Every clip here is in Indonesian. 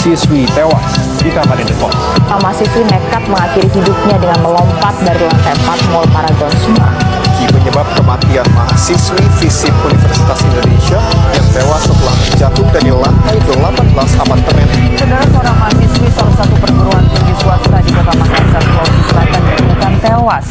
siswi tewas di kamar indekos. Mahasiswi nekat mengakhiri hidupnya dengan melompat dari lantai 4 Mall Paragon Semarang. Penyebab kematian mahasiswi FISIP Universitas Indonesia yang tewas setelah terjatuh dari lantai 18 apartemen. Saudara, seorang mahasiswi salah satu perguruan tinggi swasta di Kota Makassar, Sulawesi Selatan ditemukan tewas.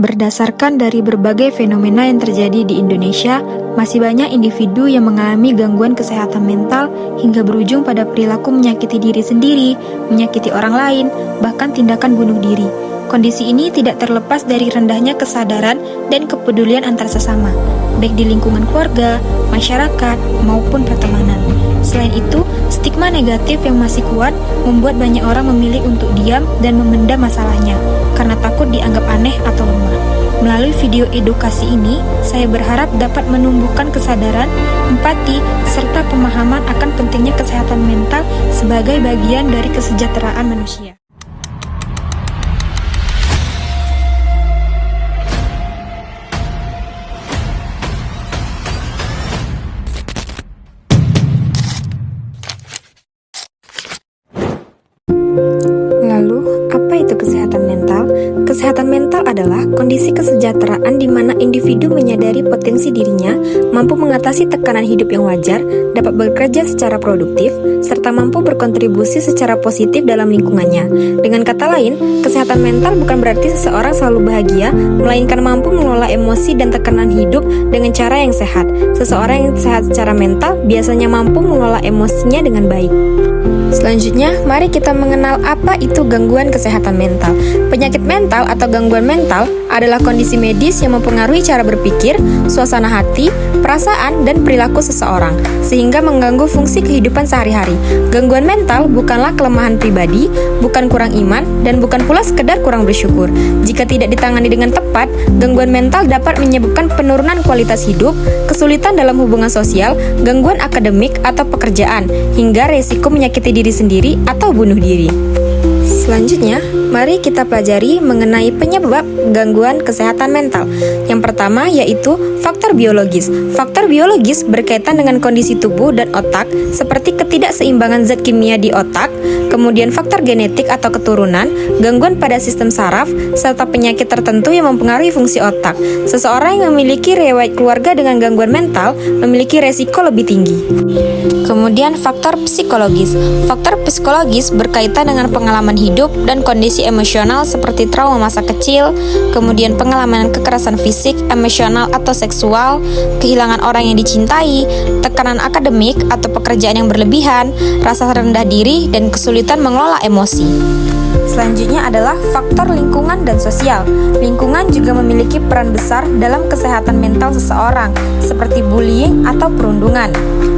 Berdasarkan dari berbagai fenomena yang terjadi di Indonesia, masih banyak individu yang mengalami gangguan kesehatan mental hingga berujung pada perilaku menyakiti diri sendiri, menyakiti orang lain, bahkan tindakan bunuh diri. Kondisi ini tidak terlepas dari rendahnya kesadaran dan kepedulian antar sesama, baik di lingkungan keluarga, masyarakat, maupun pertemanan. Selain itu, stigma negatif yang masih kuat membuat banyak orang memilih untuk diam dan memendam masalahnya karena takut dianggap aneh atau lemah. Melalui video edukasi ini, saya berharap dapat menumbuhkan kesadaran, empati, serta pemahaman akan pentingnya kesehatan mental sebagai bagian dari kesejahteraan manusia. Lalu, apa itu kesehatan mental? Kesehatan mental adalah kondisi kesejahteraan di mana individu menyadari potensi dirinya, mampu mengatasi tekanan hidup yang wajar, dapat bekerja secara produktif, serta mampu berkontribusi secara positif dalam lingkungannya. Dengan kata lain, kesehatan mental bukan berarti seseorang selalu bahagia, melainkan mampu mengelola emosi dan tekanan hidup dengan cara yang sehat. Seseorang yang sehat secara mental biasanya mampu mengelola emosinya dengan baik. Selanjutnya, mari kita mengenal apa itu gangguan kesehatan mental. Penyakit mental atau gangguan mental adalah kondisi medis yang mempengaruhi cara berpikir, suasana hati, perasaan, dan perilaku seseorang, sehingga mengganggu fungsi kehidupan sehari-hari. Gangguan mental bukanlah kelemahan pribadi, bukan kurang iman, dan bukan pula sekedar kurang bersyukur. Jika tidak ditangani dengan tepat, gangguan mental dapat menyebabkan penurunan kualitas hidup, kesulitan dalam hubungan sosial, gangguan akademik atau pekerjaan, hingga resiko menyakiti diri sendiri atau bunuh diri. Selanjutnya, mari kita pelajari mengenai penyebab gangguan kesehatan mental. Yang pertama yaitu faktor biologis. Faktor biologis berkaitan dengan kondisi tubuh dan otak seperti ketidakseimbangan zat kimia di otak, kemudian faktor genetik atau keturunan, gangguan pada sistem saraf, serta penyakit tertentu yang mempengaruhi fungsi otak. Seseorang yang memiliki riwayat keluarga dengan gangguan mental memiliki resiko lebih tinggi. Kemudian faktor psikologis. Faktor psikologis berkaitan dengan pengalaman hidup dan kondisi emosional seperti trauma masa kecil, kemudian pengalaman kekerasan fisik, emosional atau seksual, kehilangan orang yang dicintai, tekanan akademik atau pekerjaan yang berlebihan, rasa rendah diri, dan kesulitan mengelola emosi. Selanjutnya adalah faktor lingkungan dan sosial. Lingkungan juga memiliki peran besar dalam kesehatan mental seseorang, seperti bullying atau perundungan.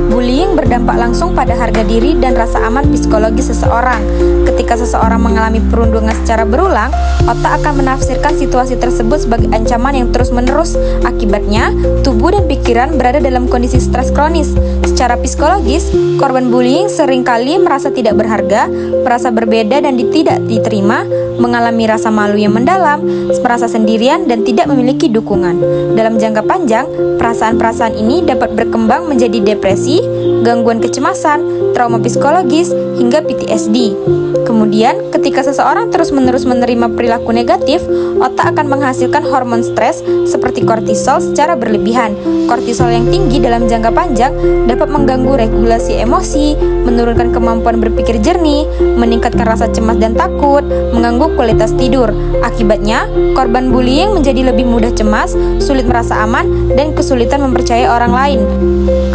Bullying berdampak langsung pada harga diri dan rasa aman psikologis seseorang. Ketika seseorang mengalami perundungan secara berulang, otak akan menafsirkan situasi tersebut sebagai ancaman yang terus-menerus. Akibatnya, tubuh dan pikiran berada dalam kondisi stres kronis. Secara psikologis, korban bullying seringkali merasa tidak berharga, merasa berbeda dan tidak diterima, mengalami rasa malu yang mendalam, merasa sendirian, dan tidak memiliki dukungan. Dalam jangka panjang, perasaan-perasaan ini dapat berkembang menjadi depresi, gangguan kecemasan, trauma psikologis, hingga PTSD. Kemudian, ketika seseorang terus-menerus menerima perilaku negatif, otak akan menghasilkan hormon stres seperti kortisol secara berlebihan. Kortisol yang tinggi dalam jangka panjang dapat mengganggu regulasi emosi, menurunkan kemampuan berpikir jernih, meningkatkan rasa cemas dan takut, mengganggu mengganggu kualitas tidur. Akibatnya, korban bullying menjadi lebih mudah cemas, sulit merasa aman, dan kesulitan mempercayai orang lain.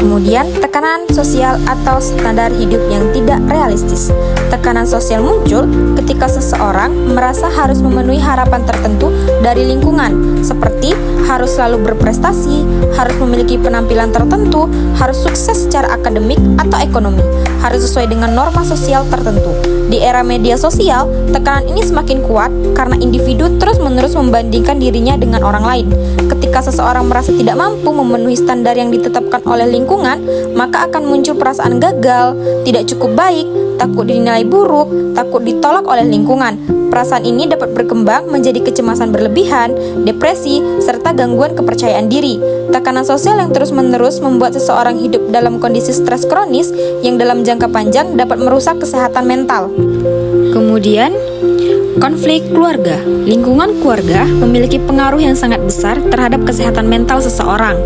Kemudian, tekanan sosial atau standar hidup yang tidak realistis. Tekanan sosial muncul ketika seseorang merasa harus memenuhi harapan tertentu dari lingkungan, seperti harus selalu berprestasi, harus memiliki penampilan tertentu, harus sukses secara akademik atau ekonomi, harus sesuai dengan norma sosial tertentu. Di era media sosial, tekanan ini semakin kuat karena individu terus-menerus membandingkan dirinya dengan orang lain. Ketika seseorang merasa tidak mampu memenuhi standar yang ditetapkan oleh lingkungan, maka akan muncul perasaan gagal, tidak cukup baik, takut dinilai buruk, takut ditolak oleh lingkungan. Perasaan ini dapat berkembang menjadi kecemasan berlebihan, depresi, serta gangguan kepercayaan diri. Tekanan sosial yang terus-menerus membuat seseorang hidup dalam kondisi stres kronis yang dalam jangka panjang dapat merusak kesehatan mental. Kemudian, konflik keluarga. Lingkungan keluarga memiliki pengaruh yang sangat besar terhadap kesehatan mental seseorang,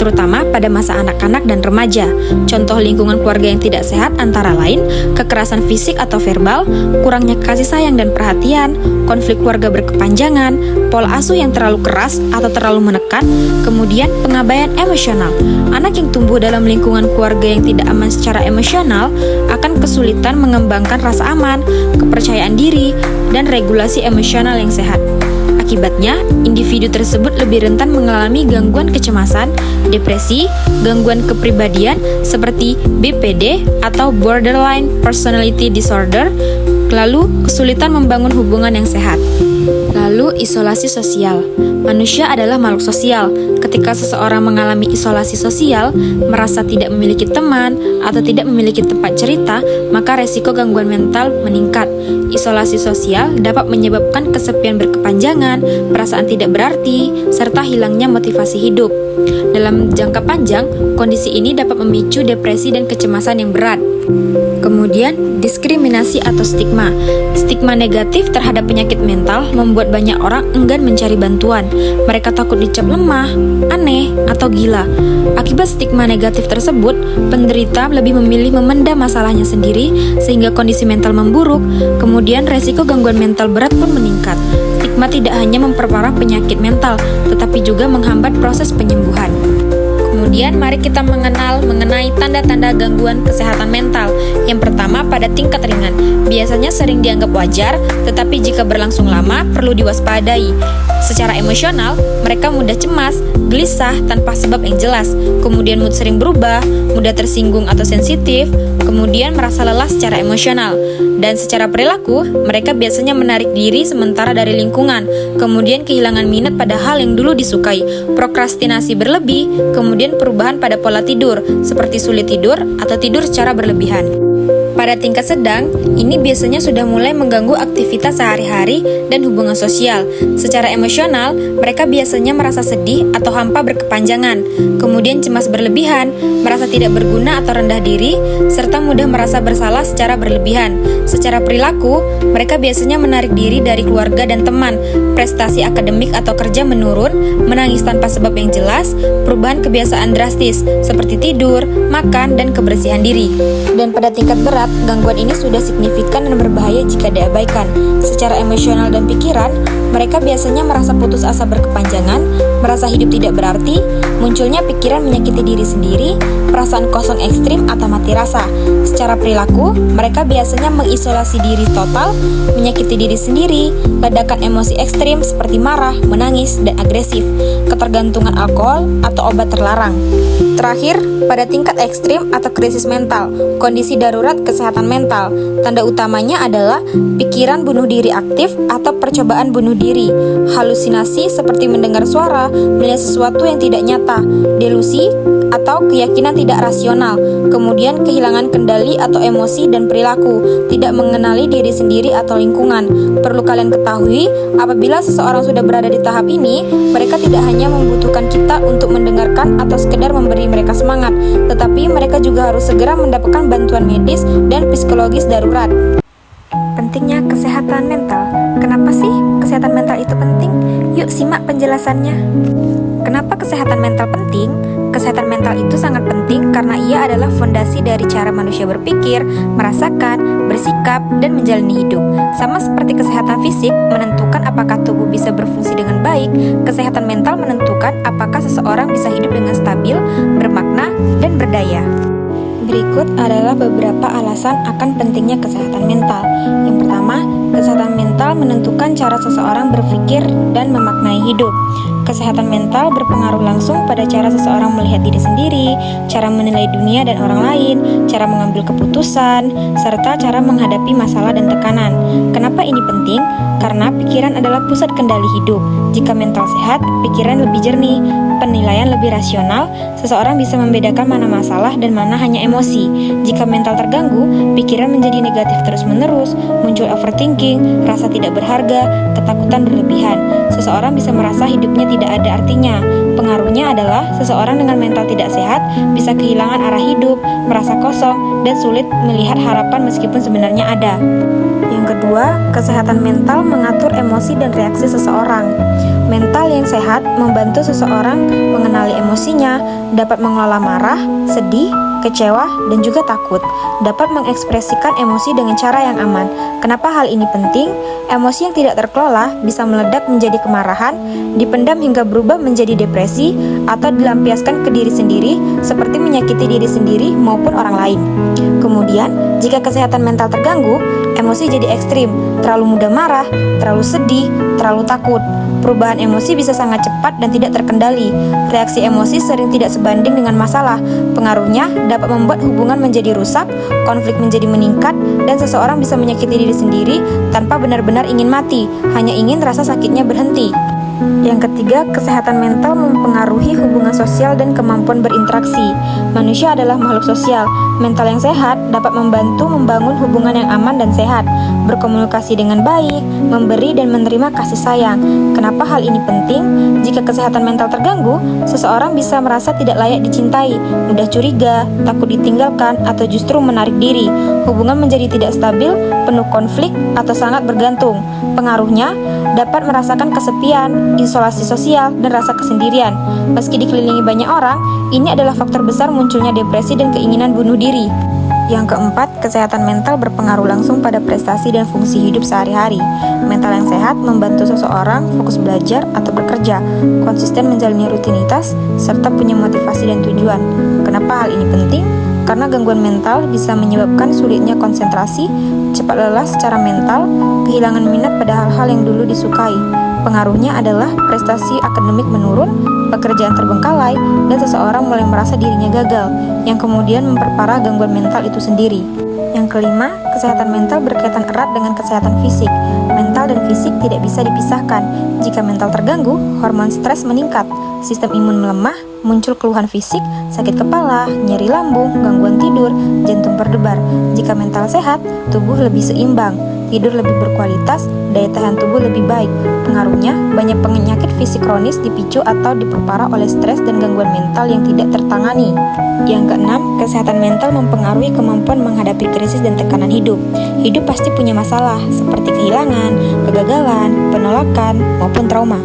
terutama pada masa anak-anak dan remaja. Contoh lingkungan keluarga yang tidak sehat antara lain kekerasan fisik atau verbal, kurangnya kasih sayang dan perhatian, konflik keluarga berkepanjangan, pola asuh yang terlalu keras atau terlalu menekan, kemudian pengabaian emosional. Anak yang tumbuh dalam lingkungan keluarga yang tidak aman secara emosional akan kesulitan mengembangkan rasa aman, kepercayaan diri, dan regulasi emosional yang sehat. Akibatnya, individu tersebut lebih rentan mengalami gangguan kecemasan, depresi, gangguan kepribadian seperti BPD atau Borderline Personality Disorder, lalu kesulitan membangun hubungan yang sehat. Lalu, isolasi sosial. Manusia adalah makhluk sosial. Ketika seseorang mengalami isolasi sosial, merasa tidak memiliki teman, atau tidak memiliki tempat cerita, maka resiko gangguan mental meningkat. Isolasi sosial dapat menyebabkan kesepian berkepanjangan, perasaan tidak berarti, serta hilangnya motivasi hidup. Dalam jangka panjang, kondisi ini dapat memicu depresi dan kecemasan yang berat. Kemudian, diskriminasi atau stigma. Stigma negatif terhadap penyakit mental membuat banyak orang enggan mencari bantuan. Mereka takut dicap lemah, aneh, atau gila. Akibat stigma negatif tersebut, penderita lebih memilih memendam masalahnya sendiri sehingga kondisi mental memburuk. Kemudian, resiko gangguan mental berat pun meningkat. Stigma tidak hanya memperparah penyakit mental, tetapi juga menghambat proses penyembuhan. Kemudian mari kita mengenai tanda-tanda gangguan kesehatan mental. Yang pertama, pada tingkat ringan. Biasanya sering dianggap wajar, tetapi jika berlangsung lama perlu diwaspadai. Secara emosional, mereka mudah cemas, gelisah tanpa sebab yang jelas. Kemudian mood sering berubah, mudah tersinggung atau sensitif, kemudian merasa lelah secara emosional. Dan secara perilaku, mereka biasanya menarik diri sementara dari lingkungan, kemudian kehilangan minat pada hal yang dulu disukai, prokrastinasi berlebih, kemudian perubahan pada pola tidur, seperti sulit tidur atau tidur secara berlebihan. Pada tingkat sedang, ini biasanya sudah mulai mengganggu aktivitas sehari-hari dan hubungan sosial. Secara emosional, mereka biasanya merasa sedih atau hampa berkepanjangan, kemudian cemas berlebihan, merasa tidak berguna atau rendah diri, serta mudah merasa bersalah secara berlebihan. Secara perilaku, mereka biasanya menarik diri dari keluarga dan teman, prestasi akademik atau kerja menurun, menangis tanpa sebab yang jelas, perubahan kebiasaan drastis seperti tidur, makan, dan kebersihan diri. Dan pada tingkat berat, gangguan ini sudah signifikan dan berbahaya jika diabaikan. Secara emosional dan pikiran, mereka biasanya merasa putus asa berkepanjangan, merasa hidup tidak berarti, munculnya pikiran menyakiti diri sendiri, perasaan kosong ekstrim atau mati rasa. Secara perilaku, mereka biasanya mengisolasi diri total, menyakiti diri sendiri, ledakan emosi ekstrim seperti marah, menangis, dan agresif, ketergantungan alkohol atau obat terlarang. Terakhir, pada tingkat ekstrim atau krisis mental, kondisi darurat kesehatan mental, tanda utamanya adalah pikiran bunuh diri aktif atau percobaan bunuh diri, halusinasi seperti mendengar suara, melihat sesuatu yang tidak nyata, delusi atau keyakinan tidak rasional, kemudian kehilangan kendali atau emosi dan perilaku, tidak mengenali diri sendiri atau lingkungan. Perlu kalian ketahui, apabila seseorang sudah berada di tahap ini, mereka tidak hanya membutuhkan kita untuk mendengarkan atau sekedar memberi mereka semangat, tetapi mereka juga harus segera mendapatkan bantuan medis dan psikologis darurat. Pentingnya kesehatan mental. Kenapa sih kesehatan mental itu penting? Yuk simak penjelasannya. Kenapa kesehatan mental penting? kesehatan mental itu sangat penting karena ia adalah fondasi dari cara manusia berpikir, merasakan, bersikap, dan menjalani hidup. Sama seperti kesehatan fisik menentukan apakah tubuh bisa berfungsi dengan baik, kesehatan mental menentukan apakah seseorang bisa hidup dengan stabil, bermakna, dan berdaya. Berikut adalah beberapa alasan akan pentingnya kesehatan mental. Yang pertama, kesehatan mental menentukan cara seseorang berpikir dan memaknai hidup. Kesehatan mental berpengaruh langsung pada cara seseorang melihat diri sendiri, cara menilai dunia dan orang lain, cara mengambil keputusan, serta cara menghadapi masalah dan tekanan. Kenapa ini penting? Karena pikiran adalah pusat kendali hidup. Jika mental sehat, pikiran lebih jernih, penilaian lebih rasional, seseorang bisa membedakan mana masalah dan mana hanya emosi. Jika mental terganggu, pikiran menjadi negatif terus-menerus, muncul overthinking, rasa tidak berharga, ketakutan berlebihan. Seseorang bisa merasa hidupnya tidak ada artinya. Pengaruhnya adalah seseorang dengan mental tidak sehat bisa kehilangan arah hidup, merasa kosong, dan sulit melihat harapan meskipun sebenarnya ada. Yang kedua, kesehatan mental mengatur emosi dan reaksi seseorang. Mental yang sehat membantu seseorang mengenali emosinya, dapat mengelola marah, sedih, kecewa, dan juga takut, dapat mengekspresikan emosi dengan cara yang aman. Kenapa hal ini penting? Emosi yang tidak terkelola bisa meledak menjadi kemarahan, dipendam hingga berubah menjadi depresi, atau dilampiaskan ke diri sendiri seperti menyakiti diri sendiri maupun orang lain. Kemudian, jika kesehatan mental terganggu, emosi jadi ekstrim, terlalu mudah marah, terlalu sedih, terlalu takut. Perubahan emosi bisa sangat cepat dan tidak terkendali. Reaksi emosi sering tidak sebanding dengan masalah. Pengaruhnya dapat membuat hubungan menjadi rusak, konflik menjadi meningkat, dan seseorang bisa menyakiti diri sendiri tanpa benar-benar ingin mati, hanya ingin rasa sakitnya berhenti. Yang ketiga, kesehatan mental mempengaruhi hubungan sosial dan kemampuan berinteraksi. Manusia adalah makhluk sosial. Mental yang sehat dapat membantu membangun hubungan yang aman dan sehat, berkomunikasi dengan baik, memberi dan menerima kasih sayang. Kenapa hal ini penting? Jika kesehatan mental terganggu, seseorang bisa merasa tidak layak dicintai, mudah curiga, takut ditinggalkan, atau justru menarik diri. Hubungan menjadi tidak stabil, penuh konflik, atau sangat bergantung. Pengaruhnya dapat merasakan kesepian, isolasi sosial, dan rasa kesendirian. Meski dikelilingi banyak orang, ini adalah faktor besar munculnya depresi dan keinginan bunuh diri. Yang keempat, kesehatan mental berpengaruh langsung pada prestasi dan fungsi hidup sehari-hari. Mental yang sehat membantu seseorang fokus belajar atau bekerja, konsisten menjalani rutinitas, serta punya motivasi dan tujuan. Kenapa hal ini penting? Karena gangguan mental bisa menyebabkan sulitnya konsentrasi, cepat lelah secara mental, kehilangan minat pada hal-hal yang dulu disukai. Pengaruhnya adalah prestasi akademik menurun, pekerjaan terbengkalai, dan seseorang mulai merasa dirinya gagal, yang kemudian memperparah gangguan mental itu sendiri. Yang kelima, kesehatan mental berkaitan erat dengan kesehatan fisik. Mental dan fisik tidak bisa dipisahkan. Jika mental terganggu, hormon stres meningkat, sistem imun melemah, muncul keluhan fisik, sakit kepala, nyeri lambung, gangguan tidur, jantung berdebar. Jika mental sehat, tubuh lebih seimbang, tidur lebih berkualitas, daya tahan tubuh lebih baik. Pengaruhnya, banyak penyakit fisik kronis dipicu atau diperparah oleh stres dan gangguan mental yang tidak tertangani. Yang keenam, kesehatan mental mempengaruhi kemampuan menghadapi krisis dan tekanan hidup. Hidup pasti punya masalah, seperti kehilangan, kegagalan, penolakan, maupun trauma.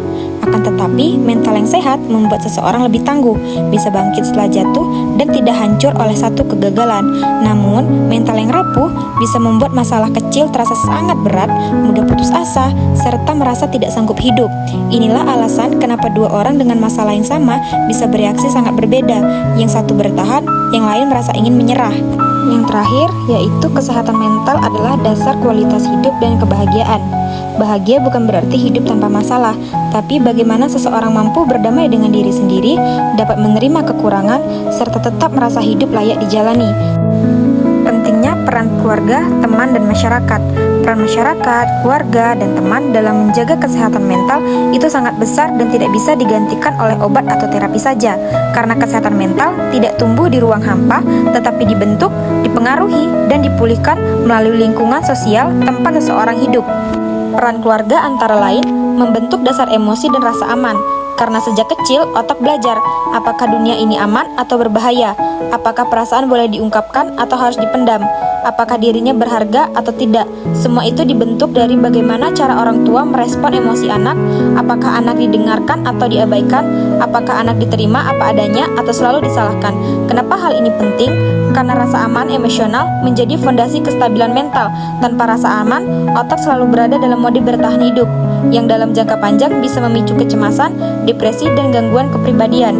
Akan tetapi, mental yang sehat membuat seseorang lebih tangguh, bisa bangkit setelah jatuh, dan tidak hancur oleh satu kegagalan. Namun, mental yang rapuh bisa membuat masalah kecil terasa sangat berat, mudah putus asa, serta merasa tidak sanggup hidup. Inilah alasan kenapa dua orang dengan masalah yang sama bisa bereaksi sangat berbeda. Yang satu bertahan, yang lain merasa ingin menyerah. Yang terakhir, yaitu kesehatan mental adalah dasar kualitas hidup dan kebahagiaan. Bahagia bukan berarti hidup tanpa masalah, tapi bagaimana seseorang mampu berdamai dengan diri sendiri, dapat menerima kekurangan, serta tetap merasa hidup layak dijalani. Pentingnya peran keluarga, teman, dan masyarakat. Peran masyarakat, keluarga, dan teman dalam menjaga kesehatan mental itu sangat besar dan tidak bisa digantikan oleh obat atau terapi saja. Karena kesehatan mental tidak tumbuh di ruang hampa, tetapi dibentuk, dipengaruhi, dan dipulihkan melalui lingkungan sosial tempat seseorang hidup. Peran keluarga antara lain membentuk dasar emosi dan rasa aman. Karena sejak kecil, otak belajar apakah dunia ini aman atau berbahaya, apakah perasaan boleh diungkapkan atau harus dipendam, apakah dirinya berharga atau tidak. Semua itu dibentuk dari bagaimana cara orang tua merespon emosi anak, apakah anak didengarkan atau diabaikan, apakah anak diterima apa adanya atau selalu disalahkan. Kenapa hal ini penting? Karena rasa aman emosional menjadi fondasi kestabilan mental. Tanpa rasa aman, otak selalu berada dalam mode bertahan hidup, yang dalam jangka panjang bisa memicu kecemasan, depresi, dan gangguan kepribadian.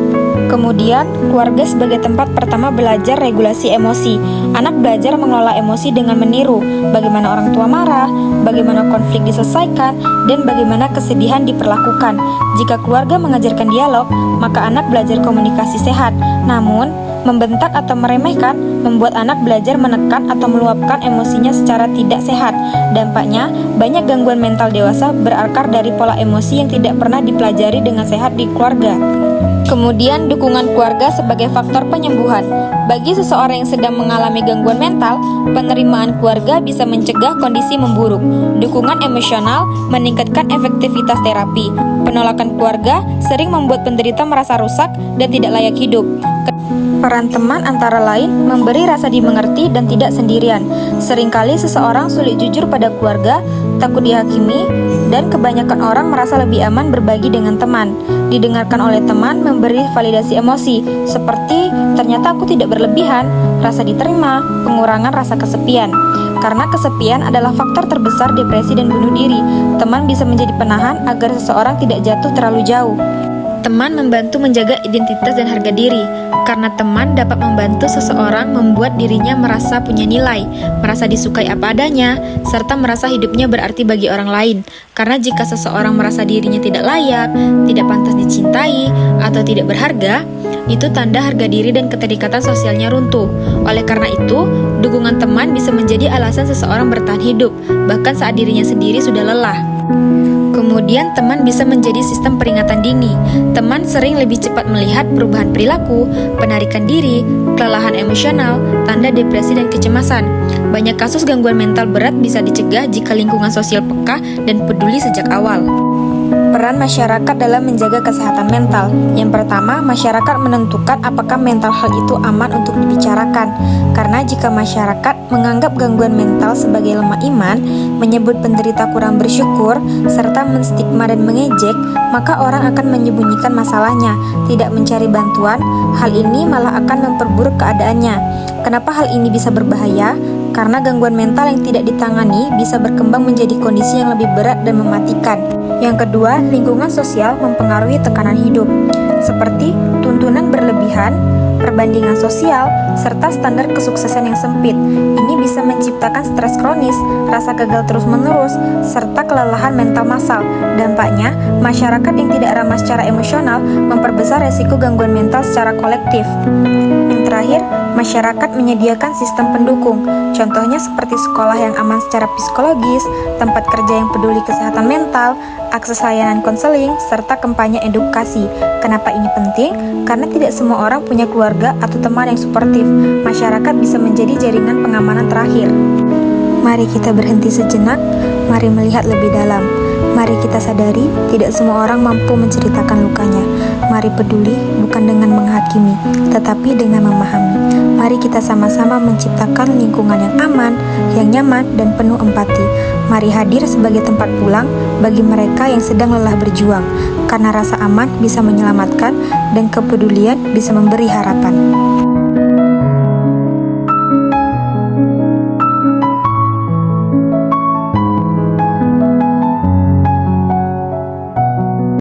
Kemudian, keluarga sebagai tempat pertama belajar regulasi emosi. Anak belajar mengelola emosi dengan meniru bagaimana orang tua marah, bagaimana konflik diselesaikan, dan bagaimana kesedihan diperlakukan. Jika keluarga mengajarkan dialog, maka anak belajar komunikasi sehat. Namun, membentak atau meremehkan membuat anak belajar menekan atau meluapkan emosinya secara tidak sehat. Dampaknya, banyak gangguan mental dewasa berakar dari pola emosi yang tidak pernah dipelajari dengan sehat di keluarga. Kemudian, dukungan keluarga sebagai faktor penyembuhan. Bagi seseorang yang sedang mengalami gangguan mental, penerimaan keluarga bisa mencegah kondisi memburuk. Dukungan emosional meningkatkan efektivitas terapi. Penolakan keluarga sering membuat penderita merasa rusak dan tidak layak hidup. Peran teman antara lain memberi rasa dimengerti dan tidak sendirian. Seringkali seseorang sulit jujur pada keluarga, takut dihakimi, dan kebanyakan orang merasa lebih aman berbagi dengan teman. Didengarkan oleh teman memberi validasi emosi, seperti ternyata aku tidak berlebihan, rasa diterima, pengurangan rasa kesepian. Karena kesepian adalah faktor terbesar depresi dan bunuh diri, teman bisa menjadi penahan agar seseorang tidak jatuh terlalu jauh. Teman membantu menjaga identitas dan harga diri, karena teman dapat membantu seseorang membuat dirinya merasa punya nilai, merasa disukai apa adanya, serta merasa hidupnya berarti bagi orang lain. Karena jika seseorang merasa dirinya tidak layak, tidak pantas dicintai, atau tidak berharga, itu tanda harga diri dan keterikatan sosialnya runtuh. Oleh karena itu, dukungan teman bisa menjadi alasan seseorang bertahan hidup, bahkan saat dirinya sendiri sudah lelah. Kemudian teman bisa menjadi sistem peringatan dini. Teman sering lebih cepat melihat perubahan perilaku, penarikan diri, kelelahan emosional, tanda depresi dan kecemasan. Banyak kasus gangguan mental berat bisa dicegah jika lingkungan sosial peka dan peduli sejak awal. Peran masyarakat dalam menjaga kesehatan mental. Yang pertama, masyarakat menentukan apakah mental health itu aman untuk dibicarakan. Karena jika masyarakat menganggap gangguan mental sebagai lemah iman, menyebut penderita kurang bersyukur, serta menstigma dan mengejek, maka orang akan menyembunyikan masalahnya, tidak mencari bantuan. Hal ini malah akan memperburuk keadaannya. Kenapa hal ini bisa berbahaya? Karena gangguan mental yang tidak ditangani bisa berkembang menjadi kondisi yang lebih berat dan mematikan. Yang kedua, lingkungan sosial mempengaruhi tekanan hidup, seperti tuntunan berlebihan, perbandingan sosial, serta standar kesuksesan yang sempit. Ini bisa menciptakan stres kronis, rasa gagal terus-menerus, serta kelelahan mental massal. Dampaknya, masyarakat yang tidak ramah secara emosional memperbesar resiko gangguan mental secara kolektif. Yang terakhir, masyarakat menyediakan sistem pendukung, contohnya seperti sekolah yang aman secara psikologis, tempat kerja yang peduli kesehatan mental, akses layanan konseling, serta kampanye edukasi. Kenapa ini penting? Karena tidak semua orang punya keluarga atau teman yang suportif. Masyarakat bisa menjadi jaringan pengamanan terakhir. Mari kita berhenti sejenak, mari melihat lebih dalam. Mari kita sadari, tidak semua orang mampu menceritakan lukanya. Mari peduli, bukan dengan menghakimi, tetapi dengan memahami. Mari kita sama-sama menciptakan lingkungan yang aman, yang nyaman, dan penuh empati. Mari hadir sebagai tempat pulang bagi mereka yang sedang lelah berjuang, karena rasa aman bisa menyelamatkan dan kepedulian bisa memberi harapan.